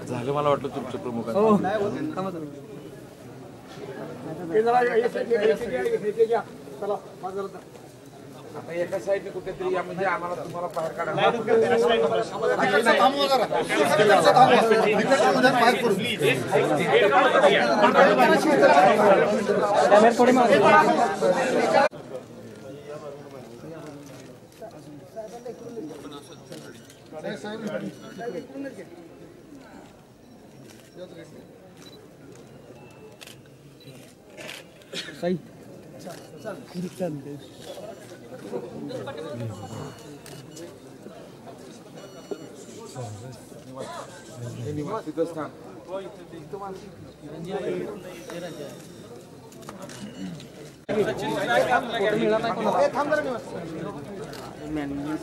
झालं मला वाटलं तुमचं प्रमुख आता एका साईडने कुठेतरी यामध्ये आम्हाला तुम्हाला बाहेर काढायला सही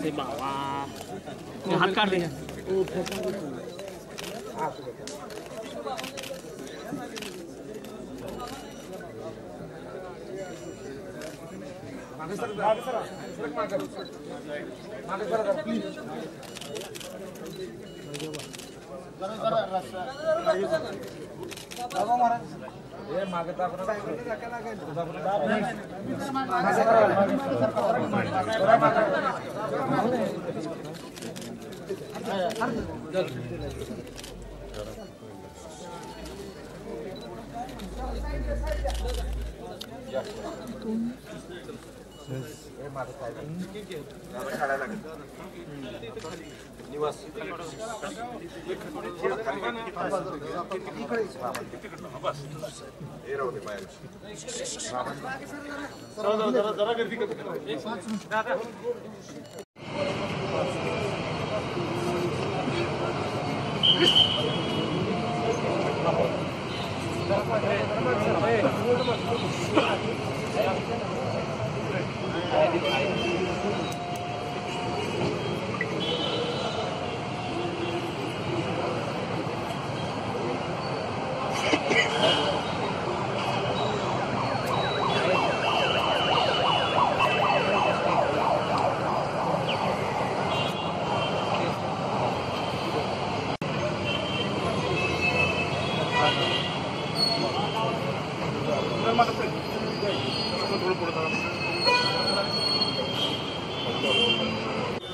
से बाबा हाथ काट देंगे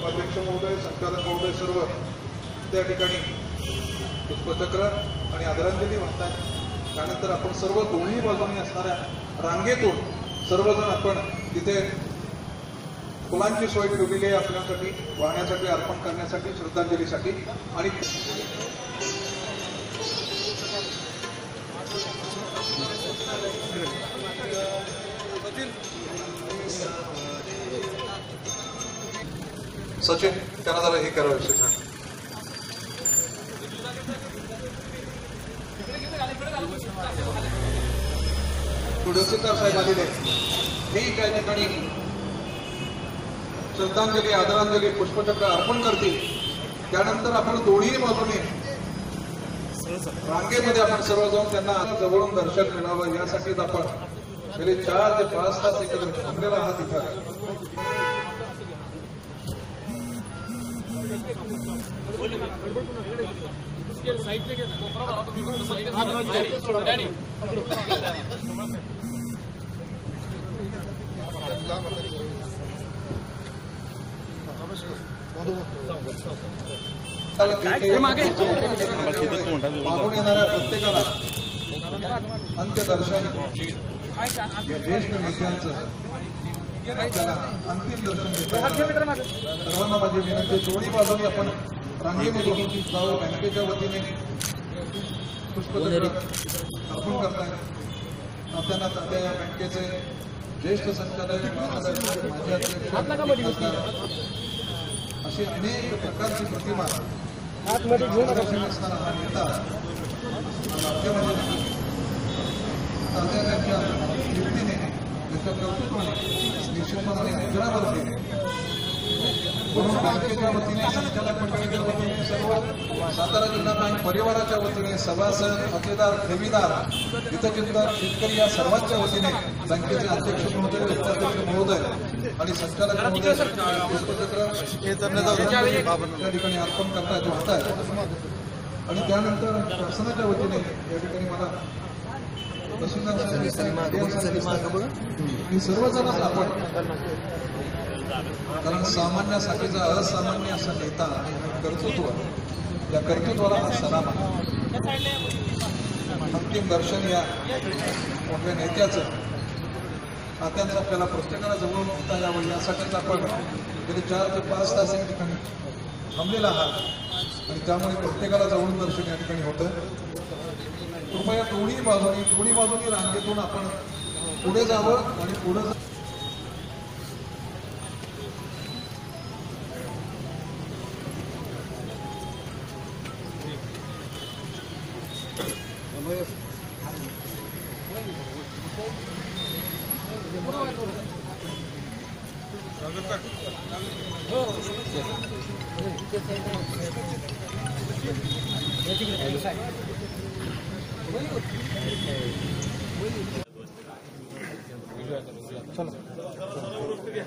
अध्यक्ष महोदय, संचालक महोदय सर्व त्या ठिकाणी पुष्पचक्र आणि आदरांजली वाहतात. त्यानंतर आपण सर्व दोन्ही बाजूंनी असणाऱ्या रांगेतून सर्वजण आपण तिथे फुलांची सोय ठेवलेली आहे आपल्यासाठी, वाहण्यासाठी, अर्पण करण्यासाठी, श्रद्धांजलीसाठी. आणि सचिन त्यांना जरा हे करावं विषय पुढेकर साहेब आलेले हे त्या ठिकाणी श्रद्धांजली, आदरांजली, पुष्पचक्र अर्पण करतील. त्यानंतर आपण दोन्ही बाजूने रांगेमध्ये आपण सर्व जाऊन त्यांना जवळून दर्शन मिळावं यासाठीच आपण गेले 4 ते 5 तास एकत्र थांबलेला आहात इथं. मागून येणाऱ्या प्रत्येकाला अंत्यदर्शन ज्येष्ठ नेत्यांचं आपल्याला अंतिम दर्शन देतात. सर्वांना माझी विनंती, दोन्ही बाजूने आपण रांगेमधून जाऊ. बँकेच्या वतीने पुष्पचक्र अर्पण करताय. तात्या या बँकेचे ज्येष्ठ संचालक, महानगराध्यक्ष, माजी अध्यक्ष, अशी अनेक प्रकारची प्रतिमा असणारा हा नेता राज्यामध्ये तात्याच्या कीर्तीने, त्याच्या कर्तृत्वाने, निश्चितपणे निजरावरती म्हणून बँकेच्या वतीने, संचालक मंडळाच्या वतीने, सर्व सातारा जिल्हा बँक परिवाराच्या वतीने, सभासद, खातेदार, ठेवीदार, हितचिंतक, शेतकरी या सर्वांच्या वतीने बँकेचे अध्यक्ष महोदय, उपाध्यक्ष महोदय आणि संचालक महोदय पुष्पचक्र या ठिकाणी अर्पण करतायत, वाटतायत. आणि त्यानंतर शासनाच्या वतीने या ठिकाणी मला ही सर्वजणच आपण, कारण सामान्यासाठीचा असामान्य असा नेता आणि कर्तृत्व, या कर्तृत्वाला हा सलाम आहे. अंतिम दर्शन या मोठ्या नेत्याचं तात्यांचं आपल्याला प्रत्येकाला जवळून घेता यावं यासाठीच आपण गेले 4 ते 5 तास या ठिकाणी थांबलेला आहात आणि त्यामुळे प्रत्येकाला जवळून दर्शन या ठिकाणी होतं. कृपया दोन्ही बाजूनी रांगेतून आपण पुढे जावं आणि पुढे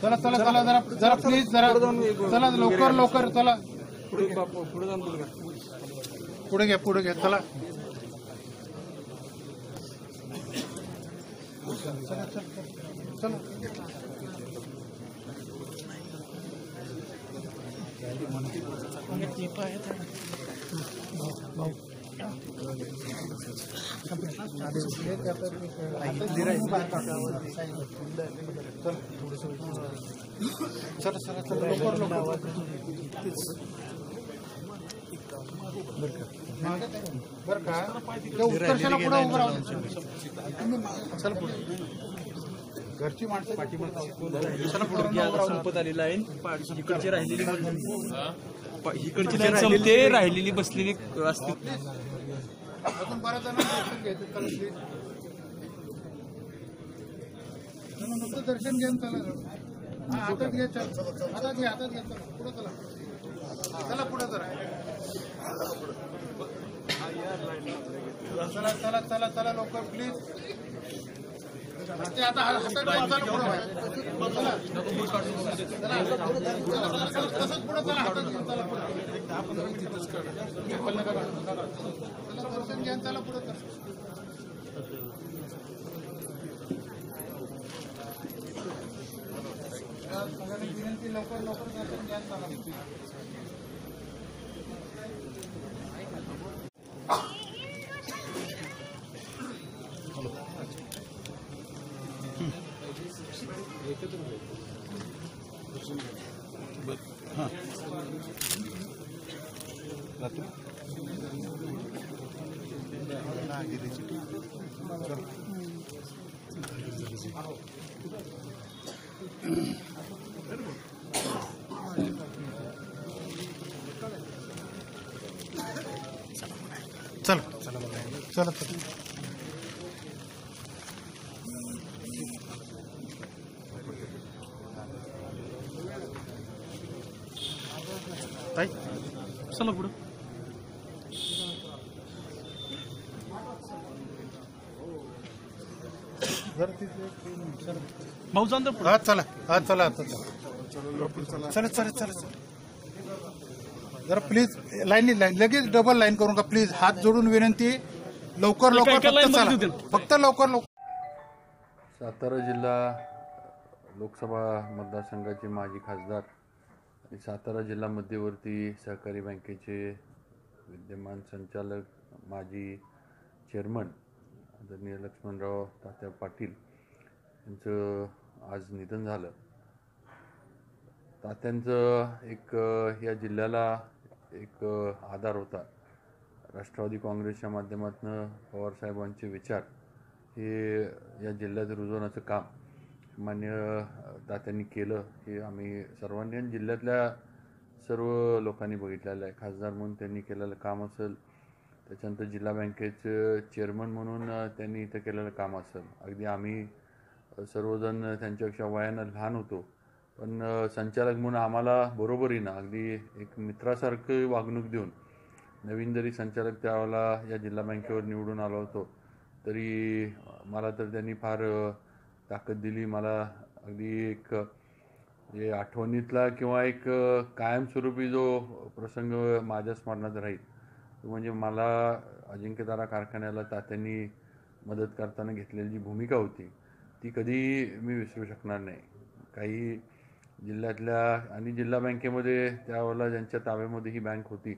चला चला चला जरा जरा प्लीज जरा चला लवकर चला पुढे घ्या चला चला बर का उत्कर्षाला पुढे उभं राहून चल पुढे घरची माणसं संपत आलेला आहे. इकडची राहिलेली इकडची लाईन संपते, राहिलेली बसलेली असते. अजून बऱ्याच जणांना दर्शन घ्या, चला हातात घ्या, हातात घ्या पुढे चला पुढे चला लवकर प्लीज. ते आता हातात तसंच पुढे चला, हातात घेऊन चला दर्शन घ्या, चला पुढे विनंती लवकर दर्शन घ्या, चला. चला चला पुढं. भाऊ जाऊन चला जरा प्लीज लाईन लगेच डबल लाईन करून का प्लीज. हात जोडून विनंती, लवकर फक्त लवकर. सातारा जिल्हा लोकसभा मतदारसंघाचे माजी खासदार आणि सातारा जिल्हा मध्यवर्ती सहकारी बँकेचे विद्यमान संचालक, माजी चेअरमन आदरणीय लक्ष्मणराव तात्या पाटील यांचं आज निधन झालं. तात्यांचं एक या जिल्ह्याला एक आधार होता. राष्ट्रवादी काँग्रेसच्या माध्यमातून पवारसाहेबांचे विचार हे या जिल्ह्यात रुजवण्याचं काम मान्य तात्यांनी केलं हे आम्ही सर्वांनी आणि जिल्ह्यातल्या सर्व लोकांनी बघितलेलं आहे. खासदार म्हणून त्यांनी केलेलं काम असेल, त्याच्यानंतर जिल्हा बँकेचे चेअरमन म्हणून त्यांनी इथं केलेलं काम असेल. अगदी आम्ही सर्वजण त्यांच्यापेक्षा वयानं लहान होतो, पण संचालक म्हणून आम्हाला बरोबरीनं अगदी एक मित्रासारखं वागणूक देऊन, नवीन जरी संचालक त्यावेळेला या जिल्हा बँकेवर निवडून आलो होतो तरी मला तर त्यांनी फार ताकद दिली. मला अगदी एक म्हणजे आठवणीतला किंवा एक कायमस्वरूपी जो प्रसंग माझ्या स्मरणात राहील तो म्हणजे मला अजिंक्यतारा कारखान्याला तात्यांनी मदत करताना घेतलेली जी भूमिका होती ती कधी मी विसरू शकणार नाही. काही जिल्ह्यातल्या आणि जिल्हा बँकेमध्ये त्यावेळेला ज्यांच्या ताब्यामध्ये ही बँक होती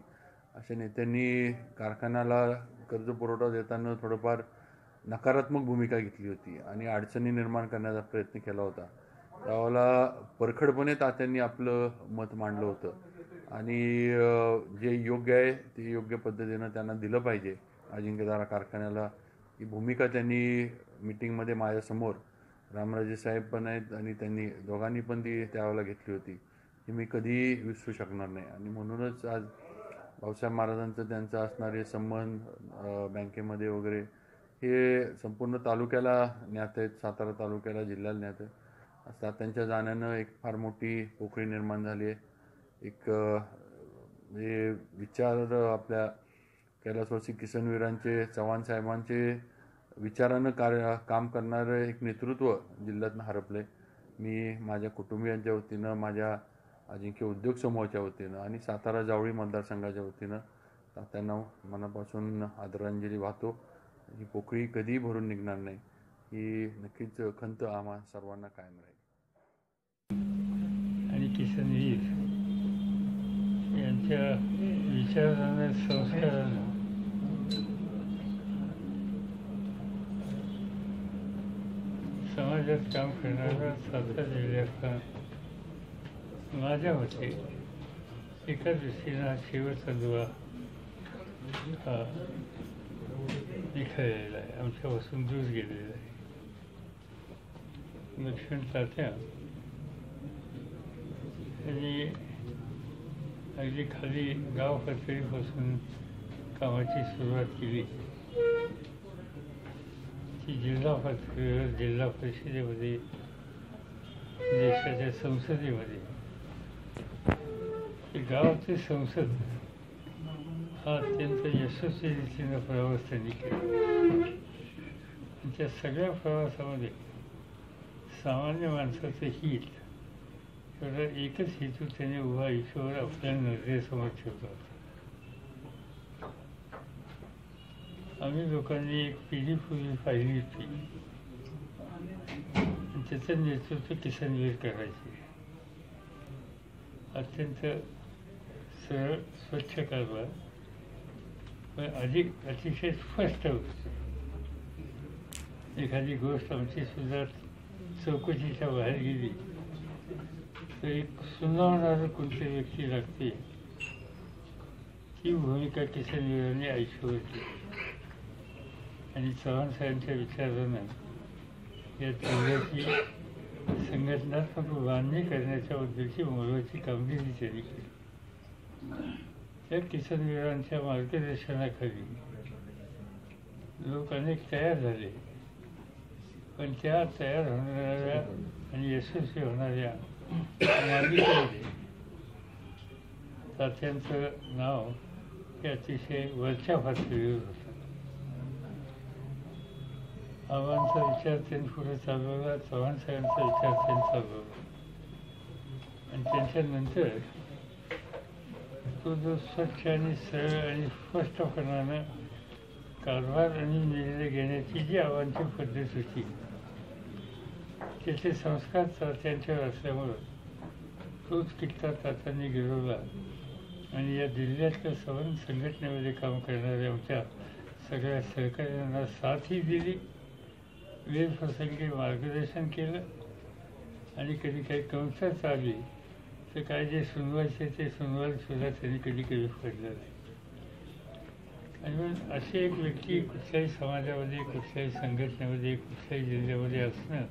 अशा नेत्यांनी कारखान्याला कर्ज पुरवठा देताना थोडंफार नकारात्मक भूमिका घेतली होती आणि अडचणी निर्माण करण्याचा प्रयत्न केला होता. त्यावेळेला परखडपणे तात्यांनी आपलं मत मांडलं होतं आणि जे योग्य आहे ते योग्य पद्धतीनं त्यांना दिलं पाहिजे अजिंक्यतारा कारखान्याला ही भूमिका त्यांनी मिटिंगमध्ये माझ्यासमोर रामराजे साहेब पण आहेत आणि त्यांनी दोघांनी पण ती त्यावेळेला घेतली होती. ही मी कधी विसरू शकणार नाही आणि म्हणूनच आज भाऊसाहेब महाराजांचं त्यांचं असणारे संबंध बँकेमध्ये वगैरे हे संपूर्ण तालुक्याला ज्ञात आहेत, सातारा तालुक्याला जिल्ह्याला ज्ञात आहेत. असतात त्यांच्या जाण्यानं एक फार मोठी पोकळी निर्माण झाली आहे. एक म्हणजे विचार आपल्या कैलासवासी किसनवीरांचे, चव्हाण साहेबांचे विचारानं काम करणारं एक नेतृत्व जिल्ह्यातनं हरपलं आहे. मी माझ्या कुटुंबियांच्या वतीनं, माझ्या अजिंक्य उद्योग समूहाच्या वतीनं आणि सातारा जावळी मतदारसंघाच्या वतीनं त्यांना मनापासून आदरांजली वाहतो. ही पोकळी कधीही भरून निघणार नाही ही नक्कीच खंत आम्हा सर्वांना कायम राहील. आणि किसनवीर यांच्या विचारानं, संस्कारानं समाजात काम करणारा सातारा जिल्ह्यातला माझ्या मते एका दृष्टीनं हा शेवटचा दुवा हा निखळलेला आहे, आमच्यापासून दूर गेलेला आहे. लक्ष्मण तात्या यांनी अगदी खाली गाव पातळीपासून कामाची सुरुवात केली. ती जिल्हा पातळीवर, जिल्हा परिषदेमध्ये, देशाच्या संसदेमध्ये गावाची संसद हा अत्यंत यशस्वी रीतीनं प्रवास त्यांनी केला. त्या सगळ्या प्रवासामध्ये सामान्य माणसाचं हित एवढा एकच हेतू त्याने उभा आयुष्यावर आपल्या नजरेसमोर ठेवला होता. आम्ही लोकांनी एक पिढी पूर्वी पाहिली होती आणि त्याचं नेतृत्व किसनवीर करायचे. अत्यंत सरळ, स्वच्छ कारभार, पण अतिशय स्पष्ट होती. एखादी गोष्ट आमची सुद्धा चौकशीच्या बाहेर गेली तर एक सुनावणारं कोणती व्यक्ती लागते, ती भूमिका किसनवीरांनी आयुष्यावर केली. आणि चव्हाण साहेबांच्या विचारानं या जिल्ह्याची संघटनात्मक बांधणी करण्याच्या बद्दलची महत्त्वाची कामगिरी त्यांनी केली. त्या किसनवीरांच्या मार्गदर्शनाखाली लोक अनेक तयार झाले, पण त्या तयार होणाऱ्या आणि यशस्वी होणाऱ्या मालिकेमध्ये तात्यांचं नाव हे अतिशय वरच्या पातळीवर होतं. आव्हानचा विचार त्यांनी पुढे चालवला, चव्हाण साहेबांचा विचार त्यांनी चालवला आणि त्यांच्यानंतर तो जो स्वच्छ आणि सरळ आणि स्पष्टपणानं कारभार आणि निर्णय घेण्याची जी आव्हानची पद्धत होती त्याचे संस्कार त्यांच्यावर असल्यामुळं तोच किस्सा तात्यांनी गिरवला आणि या जिल्ह्यातल्या सवन संघटनेमध्ये काम करणाऱ्या आमच्या सगळ्या सहकार्यांना साथही दिली, वेळप्रसंगी मार्गदर्शन केलं आणि कधी काही कमतरता आली तर काय जे सुनवायचे ते सुनवायला त्यांनी कधी कधी पडलं नाही. आणि म्हणून अशी एक व्यक्ती कुठल्याही समाजामध्ये, कुठल्याही संघटनेमध्ये, कुठल्याही जिल्ह्यामध्ये असणं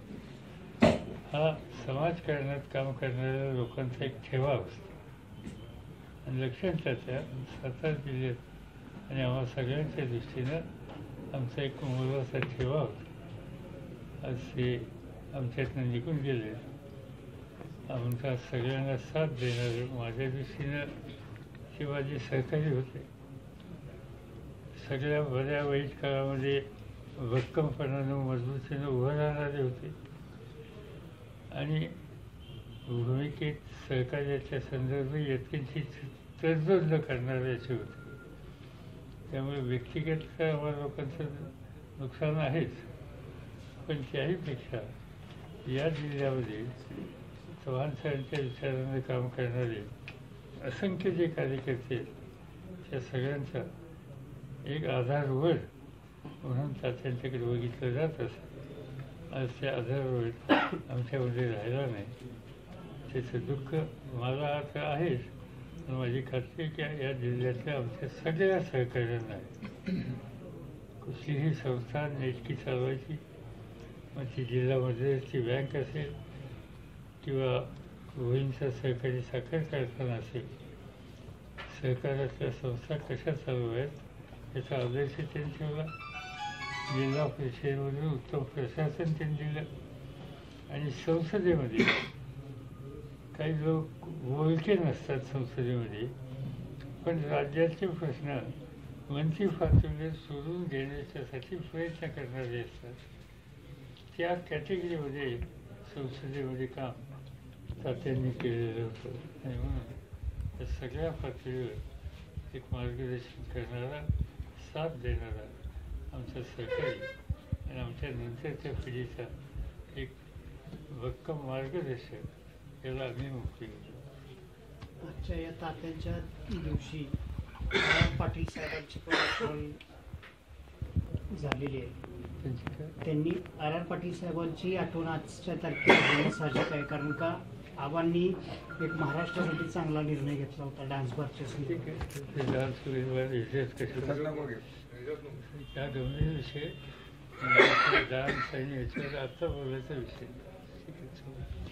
हा समाजकारणात काम करणाऱ्या लोकांचा एक ठेवा असतो. आणि लक्षात त्याच्या सातारा जिल्ह्यात आणि आम्हा सगळ्यांच्या दृष्टीनं आमचा एक मोलाचा ठेवा होता. आज ते आमच्यातनं निघून गेले. आमच्या सगळ्यांना साथ देणारे माझ्या दृष्टीनं शिवाजी सहकारी होते. सगळ्या बऱ्या वाईट काळामध्ये भक्कमपणानं मजबूतीनं उभं राहणारे होते आणि भूमिकेत सहकार्याच्या संदर्भात यत्किंची तडजोड न करणाऱ्याचे होते. त्यामुळे व्यक्तिगत आम्हाला लोकांचं नुकसान आहेच, पण त्याहीपेक्षा या जिल्ह्यामध्ये चव्हाण साहेबांच्या विचाराने काम करणारे असंख्य जे कार्यकर्ते आहेत त्या सगळ्यांचा एक आधारवड म्हणून त्यांच्याकडे बघितलं जात असं. आज त्या आधारवड आमच्यामध्ये राहिला नाही. त्याचं दुःख मला आता आहेच, पण माझी खात्री की या जिल्ह्यातल्या आमच्या सगळ्या सहकार्यांना आहे. कुठलीही संस्था नेटकी चालवायची, मग ती जिल्हा मध्यवर्ती बँक असेल किंवा गृहिणीचा सहकारी साखर कारखाना असेल, सहकारातल्या संस्था कशा चालवायत याचा आदर्श त्यांनी ठेवला. जिल्हा परिषदेमध्ये उत्तम प्रशासन त्यांनी दिलं आणि संसदेमध्ये काही लोक बोलके नसतात संसदेमध्ये, पण राज्याचे प्रश्न मंत्री पातळीवर सोडून घेण्याच्यासाठी प्रयत्न करणारे असतात. त्या कॅटेगरीमध्ये संसदेमध्ये काम तात्यांनी केलेलं होतं आणि म्हणून त्या सगळ्या पातळीवर एक मार्गदर्शन करणारा, साथ देणारा आमचा सहकारी आणि आमच्या नंतरच्या पिढीचा एक भक्कम मार्गदर्शक याला आम्ही मुक्ती होतो. आजच्या या तात्यांच्या दिवशी पाटील साहेबांची पण आठवण झालेली आहे. त्यांनी आर पाटील साहेबांची आठवण आजच्या तारखेला साहजिक आहे, कारण का आबांनी एक महाराष्ट्रासाठी चांगला निर्णय घेतला होता डान्स बारच्या संदर्भात. डान्स त्या गंभीर विषय डान्स आणि याच्यावर आता बोलायचा विषय. ठीक आहे.